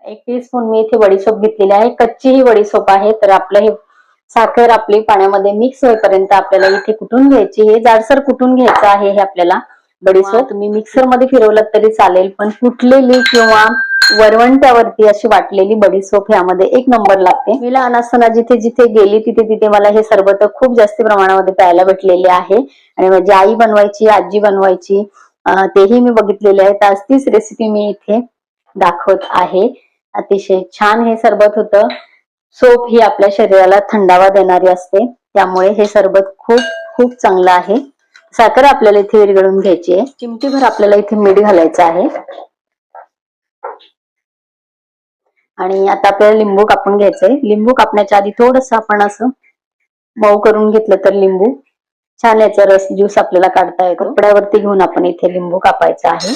1 teaspoon मी इथे बडीशोप घेतलेली आहे, कच्ची ही बडीशोप आहे। तर आपलं हे साखर आपली पाण्यामध्ये मिक्स होईपर्यंत आपल्याला इथे कुटून घ्यायची, हे जाडसर कुटून घ्यायचं आहे हे आपल्याला बडीशोप। तुम्ही मिक्सर मध्ये फिरवलं तरी चालेल, पण कुटलेली किंवा वरवंट्यावरती अशी वाटलेली बडीशोप यामध्ये एक नंबर लागते। मी लहान असताना जिथे जिथे गेली तिथे तिथे मला हे सरबत खूप जास्त प्रमाणामध्ये प्यायला भेटलेले आहे आणि माझी आई बनवायची, आजी बनवायची, तेही मी बघितलेले आहे। तर तीच रेसिपी मी इथे दाखवत आहे। अतिशय छान हे सरबत होतं। सोप ही आपल्या शरीराला थंडावा देणारी असते, त्यामुळे हे सरबत खूप खूप चांगलं आहे। साखर आपल्याला इथे विरघळून घ्यायची आहे, चिमटीभर आपल्याला इथे मीठ घालायचं आहे आणि आता आपल्याला लिंबू कापून घ्यायचंय। लिंबू कापण्याच्या आधी थोडंसं आपण असं मऊ करून घेतलं तर लिंबू छान याचा रस ज्यूस आपल्याला काढता येतो। कपड्यावरती घेऊन आपण इथे लिंबू कापायचा आहे